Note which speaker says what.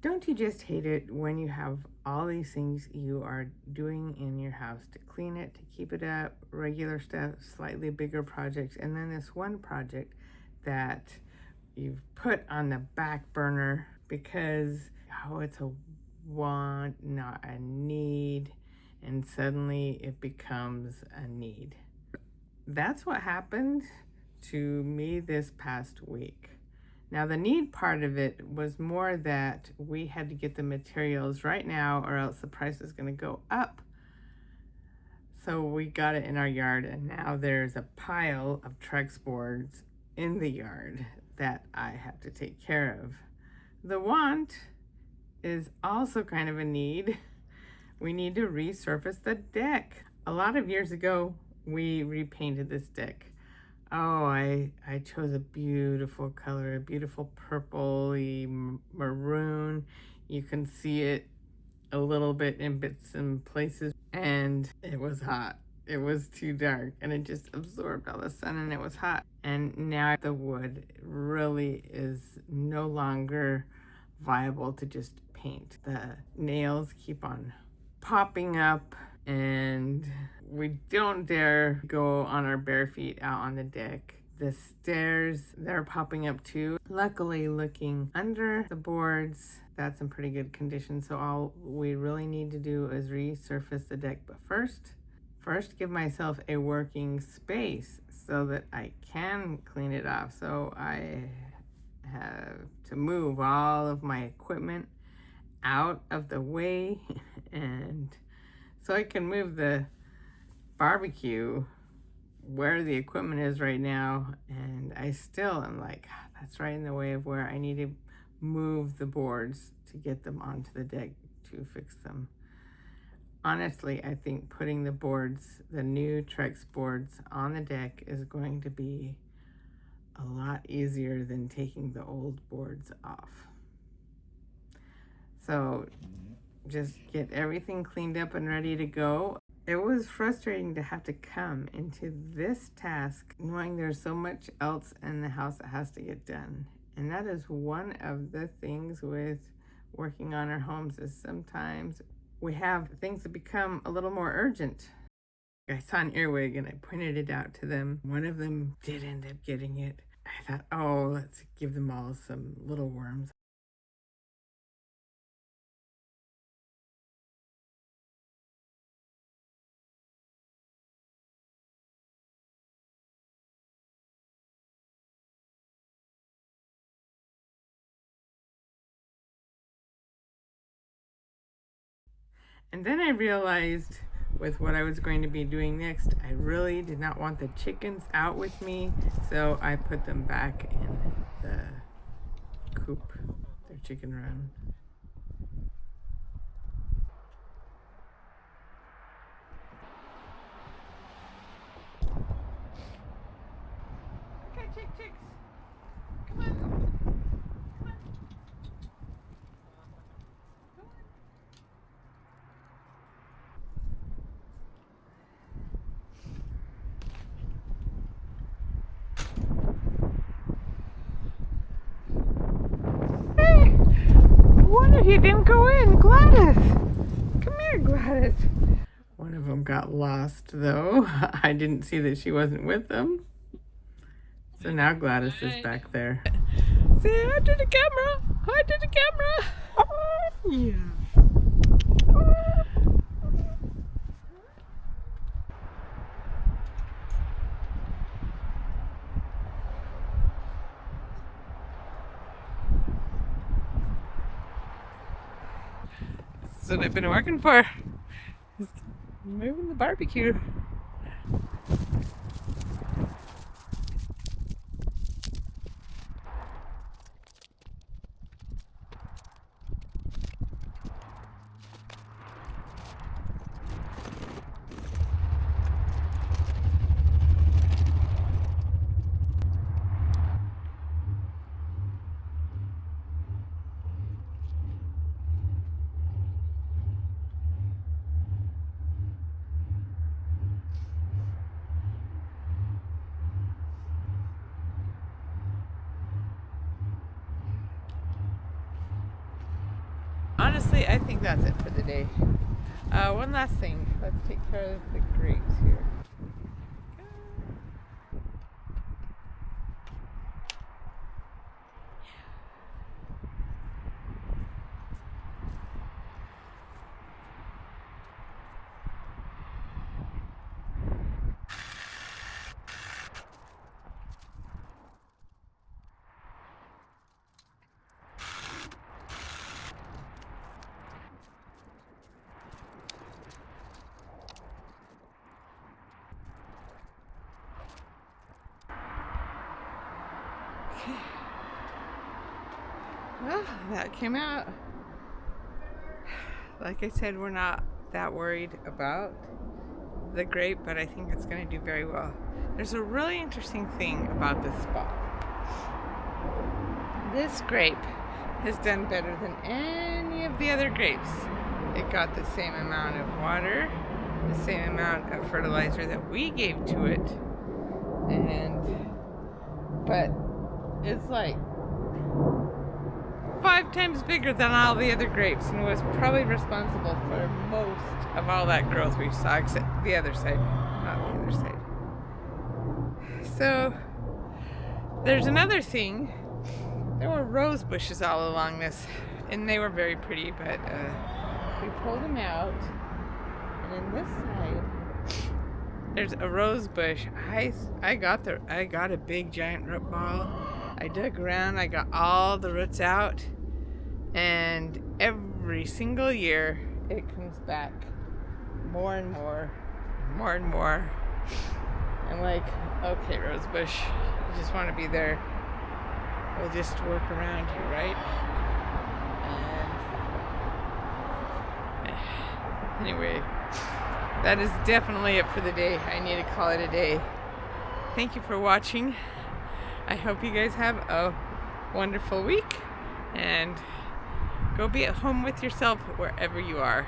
Speaker 1: Don't you just hate it when you have all these things you are doing in your house to clean it, to keep it up, regular stuff, slightly bigger projects, and then this one project that you've put on the back burner because, oh, it's a want, not a need, and suddenly it becomes a need. That's what happened to me this past week. Now, the need part of it was more that we had to get the materials right now or else the price is going to go up. So we got it in our yard, and now there's a pile of Trex boards in the yard that I have to take care of. The want is also kind of a need. We need to resurface the deck. A lot of years ago, we repainted this deck. Oh, I chose a beautiful color, a beautiful purpley maroon. You can see it a little bit in bits and places, and it was hot. It was too dark, and it just absorbed all the sun, and it was hot. And now the wood really is no longer viable to just paint. The nails keep on popping up, and we don't dare go on our bare feet out on the deck. The stairs, they're popping up too. Luckily, looking under the boards, that's in pretty good condition. So all we really need to do is resurface the deck. But first give myself a working space so that I can clean it off. So I have to move all of my equipment out of the way, and so I can move the barbecue where the equipment is right now, and I still am like, that's right in the way of where I need to move the boards to get them onto the deck to fix them. Honestly, I think putting the boards, the new Trex boards, on the deck is going to be a lot easier than taking the old boards off. So just get everything cleaned up and ready to go. It was frustrating to have to come into this task knowing there's so much else in the house that has to get done. And that is one of the things with working on our homes, is sometimes we have things that become a little more urgent. I saw an earwig and I pointed it out to them. One of them did end up getting it. I thought, oh, let's give them all some little worms. And then I realized with what I was going to be doing next, I really did not want the chickens out with me, so I put them back in the coop, their chicken run. Okay, chicks, come on. Come on. One of you didn't go in, Gladys. Come here, Gladys. One of them got lost, though. I didn't see that she wasn't with them. So now Gladys is back there. Say hi to the camera. Hi to the camera. Yeah. That's what I've been working for. Moving the barbecue. I think that's it for the day. One last thing. Let's take care of the grapes here. Well, that came out. Like I said, we're not that worried about the grape, but I think it's going to do very well. There's a really interesting thing about this spot. This grape has done better than any of the other grapes. It got the same amount of water, the same amount of fertilizer that we gave to it, but it's like 5 times bigger than all the other grapes, and was probably responsible for most of all that growth we saw, except the other side, not the other side. So there's another thing. There were rose bushes all along this, and they were very pretty, but we pulled them out, and on this side there's a rose bush. I got a big giant root ball. I dug around, I got all the roots out, and every single year it comes back more and more, more and more. I'm like, okay, rosebush, you just want to be there. We'll just work around you, right? And anyway, that is definitely it for the day. I need to call it a day. Thank you for watching. I hope you guys have a wonderful week, and go be at home with yourself wherever you are.